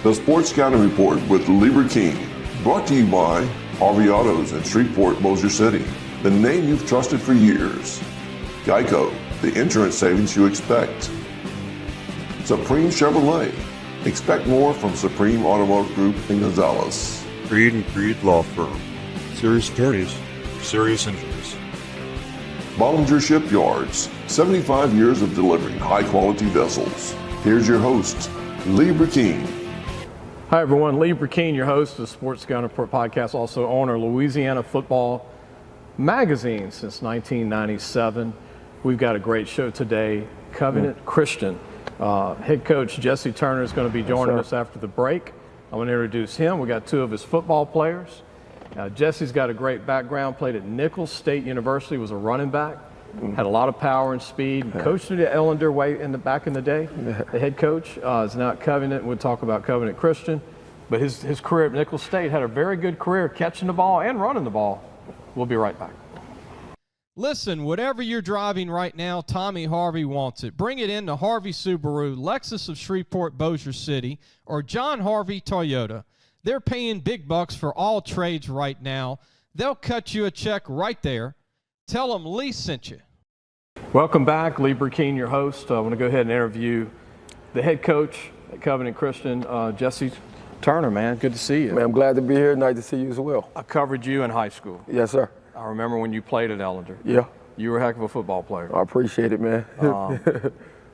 The Sports Scouting Report with Lieber King, brought to you by Harvey Autos in Shreveport, Bossier City, the name you've trusted for years. Geico, the insurance savings you expect. Supreme Chevrolet, expect more from Supreme Automotive Group in Gonzales. Creed & Creed Law Firm, serious attorneys, serious injuries. Bollinger Shipyards, 75 years of delivering high-quality vessels. Here's your host, Lieber King. Hi everyone, Lieber King, your host of the Sports Scouting Report podcast, also owner of Louisiana Football Magazine since 1997. We've got a great show today. Covenant Christian. Head coach Jesse Turner is going to be joining us after the break. I'm going to introduce him. We got two of his football players. Jesse's got a great background, played at Nicholls State University, was a running back, had a lot of power and speed, coached at Ellender back in the day. The head coach is now at Covenant. We'll talk about Covenant Christian. But his career at Nicholls State had a very good career catching the ball and running the ball. We'll be right back. Listen, whatever you're driving right now, Tommy Harvey wants it. Bring it in to Harvey Subaru, Lexus of Shreveport, Bossier City, or John Harvey Toyota. They're paying big bucks for all trades right now. They'll cut you a check right there. Tell them Lee sent you. Welcome back. Lieber King, your host. I want to go ahead and interview the head coach at Covenant Christian, Jesse Turner, man. Good to see you. Man, I'm glad to be here. Nice to see you as well. I covered you in high school. Yes, sir. I remember when you played at Ellender. Yeah. You were a heck of a football player. I appreciate it, man.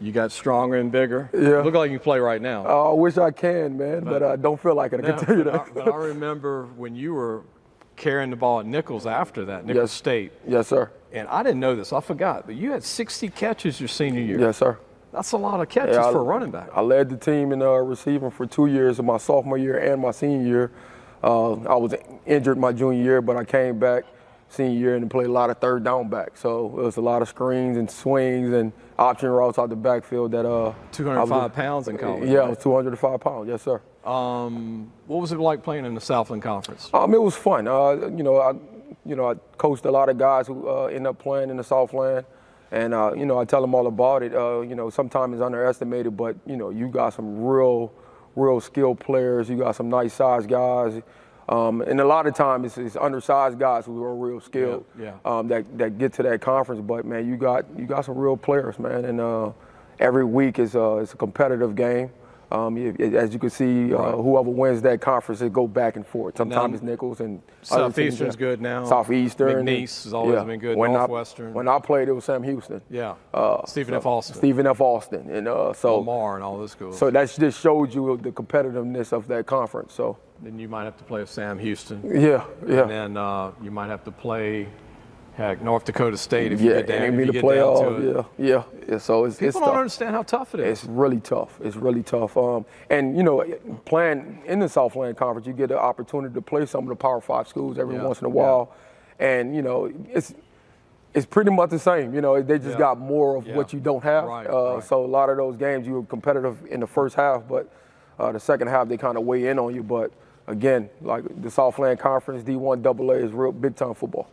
You got stronger and bigger. Yeah. Look like you play right now. I wish I can, man, but I don't feel like it. I can tell you that. But I remember when you were carrying the ball at Nicholls after that, Nicholls State. Yes, sir. And I didn't know this. I forgot. But you had 60 catches your senior year. Yes, sir. That's a lot of catches for a running back. I led the team in receiving for 2 years, of my sophomore year and my senior year. I was injured my junior year, but I came back senior year and played a lot of third down back. So it was a lot of screens and swings and option routes out the backfield that 205 pounds in college. Yeah, I was 205 pounds. Yes, sir. What was it like playing in the Southland Conference? It was fun. I coached a lot of guys who end up playing in the Southland, and I tell them all about it. Sometimes it's underestimated, but you got some real skilled players. You got some nice sized guys. And a lot of times it's undersized guys who are real skilled that get to that conference. But man, you got some real players, man. And every week is a competitive game. As you can see, whoever wins that conference, it go back and forth. Sometimes it's Nicholls and Southeastern's good now. Southeastern. McNeese has always been good. Northwestern. When I played, it was Sam Houston. Yeah. Stephen F. Austin. Stephen F. Austin. And Lamar and all those schools. So that just showed you the competitiveness of that conference. So then you might have to play with Sam Houston. Yeah. And then you might have to play North Dakota State if you get down, to it. Yeah. So it's People don't understand how tough it is. It's really tough. And playing in the Southland Conference, you get the opportunity to play some of the Power 5 schools every once in a while, and it's pretty much the same. They just got more of what you don't have. Right. So a lot of those games you were competitive in the first half, but the second half they kind of weigh in on you. But again, like the Southland Conference, D1 AA is real big time football.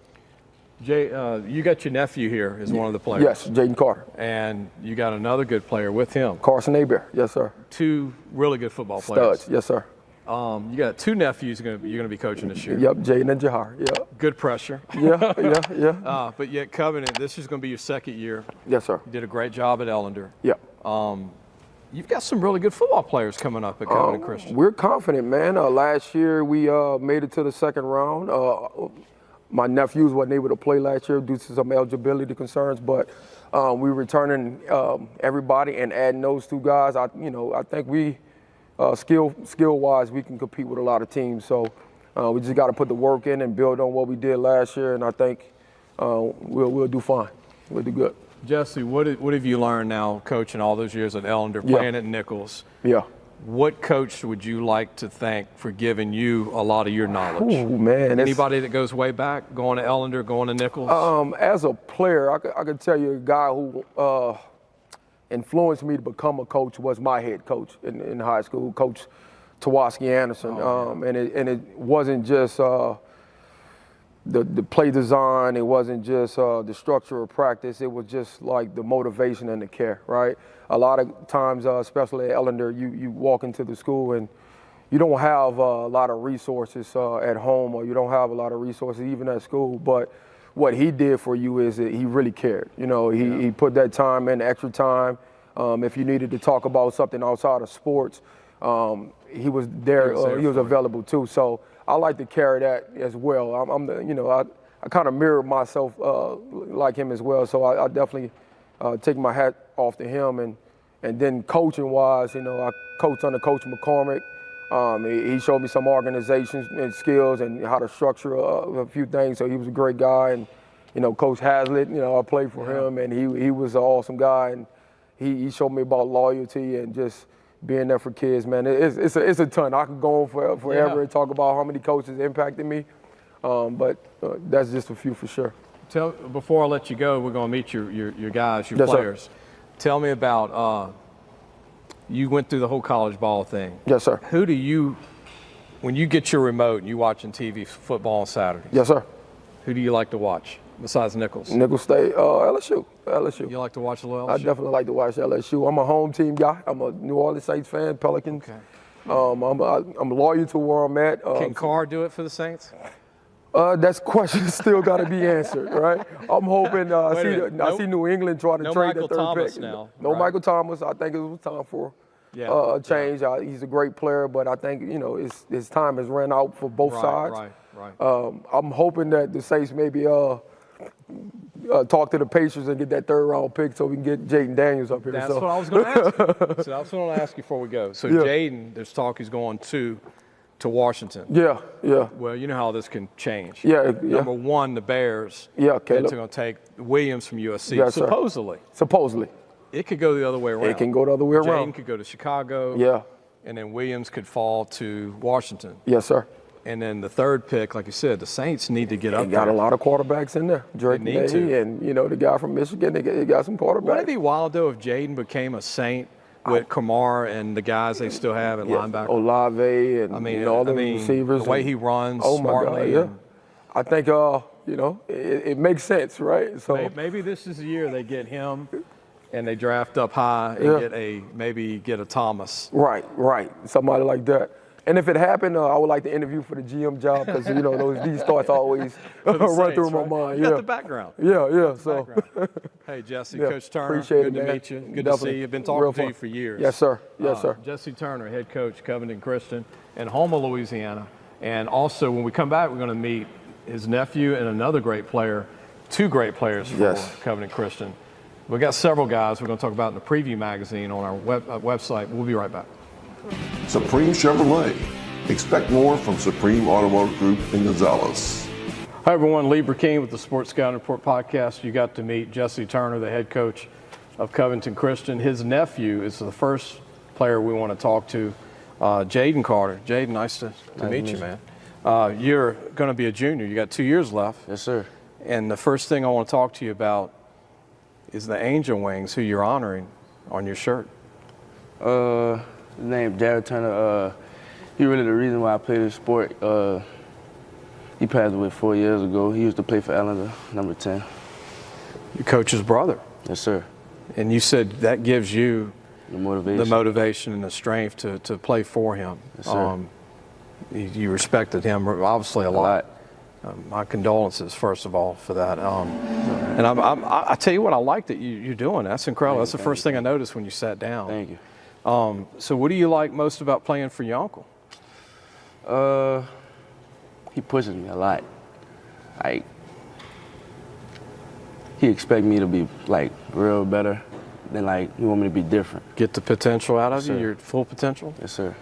Jay, you got your nephew here as one of the players. Yes, Jaden Carter. And you got another good player with him. Carson Abar, yes, sir. Two really good football players. Studs, yes, sir. You got two nephews you're going to be coaching this year. Yep, Jaden and Jahar, yeah. Good pressure. Yeah. But yet Covenant, this is going to be your second year. Yes, sir. You did a great job at Ellender. Yep. You've got some really good football players coming up at Covenant Christian. We're confident, man. Last year we made it to the second round. My nephews wasn't able to play last year due to some eligibility concerns, but we returning everybody and adding those two guys. I think we skill-wise we can compete with a lot of teams. So we just got to put the work in and build on what we did last year, and I think we'll do fine. We'll do good. Jesse, what have you learned now coaching all those years at Ellender, playing at Nicholls? Yeah. What coach would you like to thank for giving you a lot of your knowledge? Oh, man. Anybody that goes way back, going to Ellender, going to Nicholls? As a player, I could tell you a guy who influenced me to become a coach was my head coach in high school, Coach Tawaski Anderson. And it wasn't just the play design, it wasn't just the structure of practice, it was just like the motivation and the care, right? A lot of times, especially at Ellender, you walk into the school and you don't have a lot of resources at home, or you don't have a lot of resources even at school. But what he did for you is that he really cared. You know, he put that time in, extra time. If you needed to talk about something outside of sports, he was there. He was available too. So I like to carry that as well. I kind of mirror myself like him as well. So I definitely take my hat off to him. And then coaching wise, you know, I coached under Coach McCormick. He showed me some organization and skills and how to structure a few things. So he was a great guy. And, you know, Coach Hazlitt, you know, I played for him, and he was an awesome guy. And he showed me about loyalty and just being there for kids, man. It's a ton. I could go on forever and talk about how many coaches impacted me. But that's just a few for sure. Before I let you go, we're going to meet your guys, your Yes, players. sir. Tell me about you went through the whole college ball thing. Yes, sir. Who do you, when you get your remote and you watching TV football on Saturdays? Yes, sir. Who do you like to watch besides Nichols? Nichols State, LSU. You like to watch a little LSU? I definitely like to watch LSU. I'm a home team guy. I'm a New Orleans Saints fan, Pelicans. Okay. I'm loyal to where I'm at. Can Carr do it for the Saints? That's question still got to be answered, right? I'm hoping. I see New England trying to trade Michael that third Thomas pick. now, No right. Michael Thomas. I think it was time for a change. He's a great player, but I think his time has ran out for both sides. Right. I'm hoping that the Saints maybe talk to the Pacers and get that third round pick so we can get Jaden Daniels up here. That's what I was going to ask you. So that's what I want to ask you before we go. So Jaden, there's talk he's going to Washington. Yeah. Well, you know how this can change. Yeah. Number one, the Bears. Yeah, They're Caleb. going to take Williams from USC. Yes, sir. Supposedly. It could go the other way around. It can go the other way around. Jaden could go to Chicago. Yeah. And then Williams could fall to Washington. Yes, sir. And then the third pick, like you said, the Saints need to get up They got there. a lot of quarterbacks in there. Drake They need to. and the guy from Michigan, they got some quarterbacks. Wouldn't it be wild, though, if Jaden became a Saint with Kamar and the guys they still have at linebacker? Olave and all the receivers. The way he runs oh my smartly. God, yeah. I think, it makes sense, right? So Maybe this is the year they get him and they draft up high and get a Thomas. Right. Somebody like that. And if it happened, I would like to interview for the GM job because, these thoughts always run through my mind. You got the background. Yeah. So, hey, Jesse, Coach Turner, appreciate good it, to man. meet you. Good to see you. I've been talking to you for years. Yes, sir. Yes, sir. Jesse Turner, head coach, Covington Christian, in Houma, Louisiana. And also, when we come back, we're going to meet his nephew and another great player, two great players for Covington Christian. We've got several guys we're going to talk about in the preview magazine on our website. We'll be right back. Supreme Chevrolet. Expect more from Supreme Automotive Group in Gonzales. Hi, everyone. Lee Burkeen with the Sports Scouting Report podcast. You got to meet Jesse Turner, the head coach of Covington Christian. His nephew is the first player we want to talk to, Jaden Carter. Jaden, nice to meet you, man. You're going to be a junior. You got 2 years left. Yes, sir. And the first thing I want to talk to you about is the angel wings, who you're honoring on your shirt. His name Jared Turner. He really the reason why I play this sport. He passed away 4 years ago. He used to play for Ellender, number 10. Your coach's brother. Yes, sir. And you said that gives you The motivation and the strength to play for him. Yes, sir. You respected him obviously a lot. My condolences, first of all, for that. And I tell you what, I like that you're doing. That's incredible. That's the first thing I noticed when you sat down. Thank you. So what do you like most about playing for your uncle? He pushes me a lot. Like, he expects me to be like real better than like he want me to be different. Get the potential out of you, sir. your full potential? Yes, sir.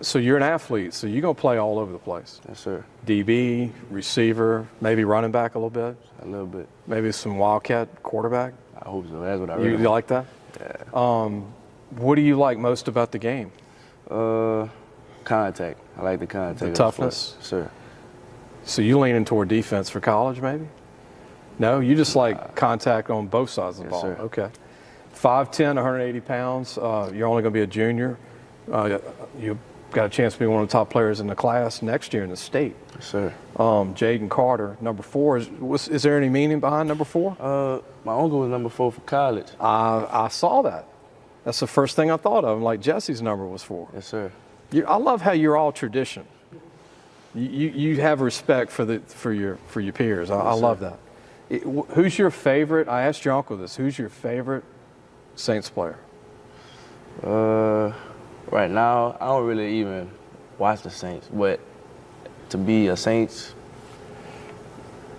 So you're an athlete, so you're going to play all over the place. Yes, sir. DB, receiver, maybe running back a little bit? A little bit. Maybe some wildcat quarterback? I hope so. That's what I You really like that? Yeah. What do you like most about the game? Contact. I like the contact. The toughness? Yes, sir. So you leaning toward defense for college, maybe? No, you just like contact on both sides of the ball. Sir. Okay. 5'10", 180 pounds. You're only going to be a junior. You've got a chance to be one of the top players in the class next year in the state. Yes, sir. Jaden Carter, number 4. Is there any meaning behind number 4? My uncle was number 4 for college. I saw that. That's the first thing I thought of. Like Jesse's number was 4. Yes, sir. I love how you're all tradition. You have respect for your peers. I love that. Who's your favorite? I asked your uncle this. Who's your favorite Saints player? Right now, I don't really even watch the Saints, but to be a Saints.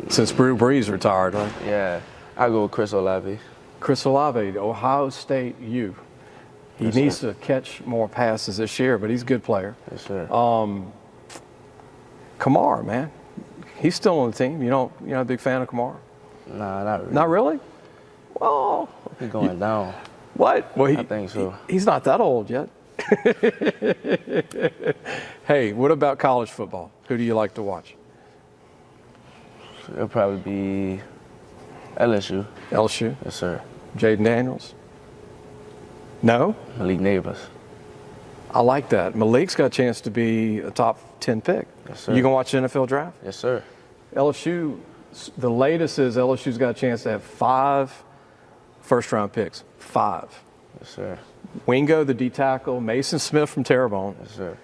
Since Drew Brees retired, right? Yeah, I go with Chris Olave. Chris Olave, Ohio State U. He needs to catch more passes this year, but he's a good player. Yes, sir. Kamar, man, he's still on the team. You're not a big fan of Kamar? Nah, not really. Not really? Well, He's going down. What? Well, I think so. He's not that old yet. Hey, what about college football? Who do you like to watch? It'll probably be LSU. LSU? Yes, sir. Jaden Daniels? No? Malik Neighbors. I like that. Malik's got a chance to be a top 10 pick. Yes, sir. You gonna watch the NFL draft? Yes, sir. LSU, the latest is LSU's got a chance to have 5 first-round picks. 5. Yes, sir. Wingo, the D tackle, Mason Smith from Terrebonne, Yes, sir.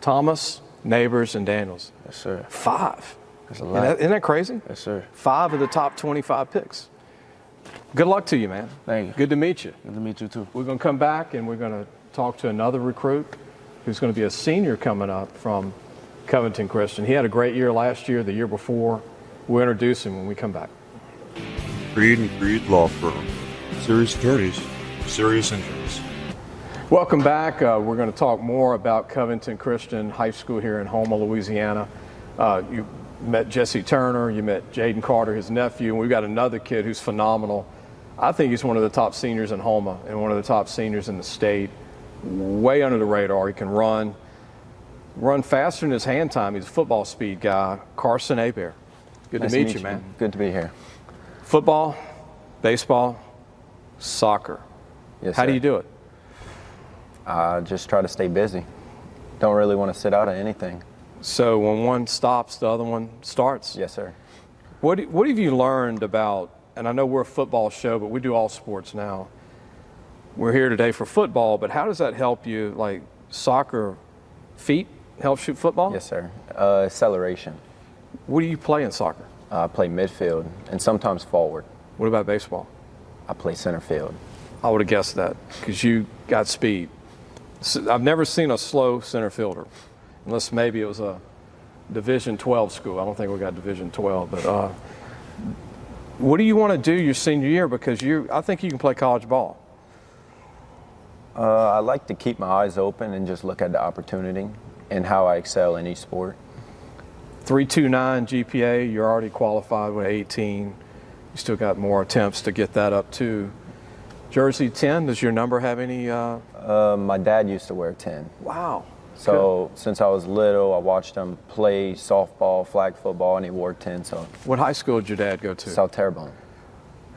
Thomas, Neighbors, and Daniels. Yes, sir. 5. That's a lot. Isn't that crazy? Yes, sir. 5 of the top 25 picks. Good luck to you, man. Thank you. Good to meet you. Good to meet you, too. We're going to come back and we're going to talk to another recruit who's going to be a senior coming up from Covington Christian. He had a great year last year, the year before. We'll introduce him when we come back. Creed and Creed Law Firm. Serious attorneys, serious injuries. Welcome back. We're going to talk more about Covington Christian High School here in Houma, Louisiana. You met Jesse Turner, you met Jaden Carter, his nephew, and we've got another kid who's phenomenal. I think he's one of the top seniors in Houma and one of the top seniors in the state. Way under the radar. He can run faster than his hand time. He's a football speed guy. Carson Abar. Good to meet you, man. Good to be here. Football, baseball, soccer. Yes, How do sir. you do it? I just try to stay busy. Don't really want to sit out of anything. So when one stops, the other one starts? Yes, sir. What have you learned about, and I know we're a football show, but we do all sports now. We're here today for football, but how does that help you, like soccer, feet help shoot football? Yes, sir. Acceleration. What do you play in soccer? I play midfield and sometimes forward. What about baseball? I play center field. I would have guessed that because you got speed. I've never seen a slow center fielder, unless maybe it was a Division 12 school. I don't think we got Division 12, but what do you want to do your senior year? Because I think you can play college ball. I like to keep my eyes open and just look at the opportunity and how I excel in each sport. 3.29 GPA, you're already qualified with 18. You still got more attempts to get that up too. Jersey 10, does your number have any? My dad used to wear 10. Wow. So since I was little, I watched him play softball, flag football, and he wore 10. So What high school did your dad go to? South Terrebonne.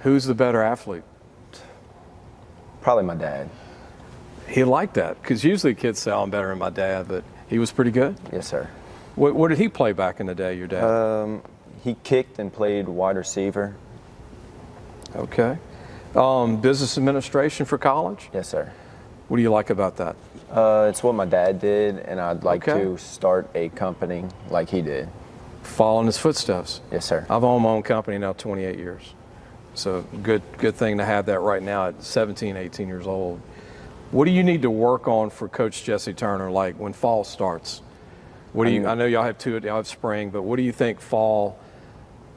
Who's the better athlete? Probably my dad. He liked that because usually kids say, I'm better than my dad, but he was pretty good. Yes, sir. What did he play back in the day, your dad? He kicked and played wide receiver. Okay. Business administration for college? Yes, sir. What do you like about that? It's what my dad did, and I'd like Okay. to start a company like he did. Follow in his footsteps. Yes, sir. I've owned my own company now 28 years. So good thing to have that right now at 17, 18 years old. What do you need to work on for Coach Jesse Turner, like when fall starts? I know y'all have y'all have spring, but what do you think fall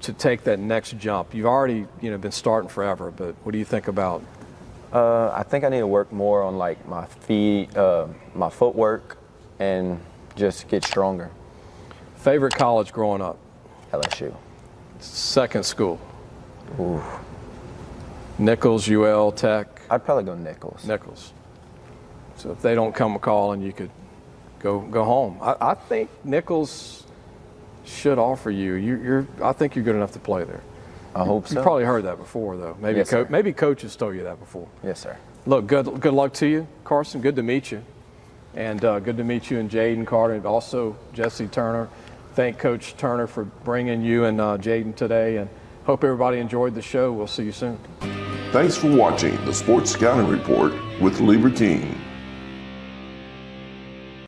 to take that next jump? You've already been starting forever, but what do you think about? I think I need to work more on like my feet, my footwork, and just get stronger. Favorite college growing up? LSU. Second school? Ooh. Nichols, UL, Tech? I'd probably go Nichols. Nichols. So if they don't come a calling, you could go home. I think Nichols should offer you. I think you're good enough to play there. I hope so. You probably heard that before, though. Maybe Yes, sir. maybe coaches told you that before. Yes, sir. Look, good luck to you, Carson. Good to meet you, and good to meet you and Jaden Carter, and also Jesse Turner. Thank Coach Turner for bringing you and Jaden today, and hope everybody enjoyed the show. We'll see you soon. Thanks for watching the Sports Scouting Report with Lieber King.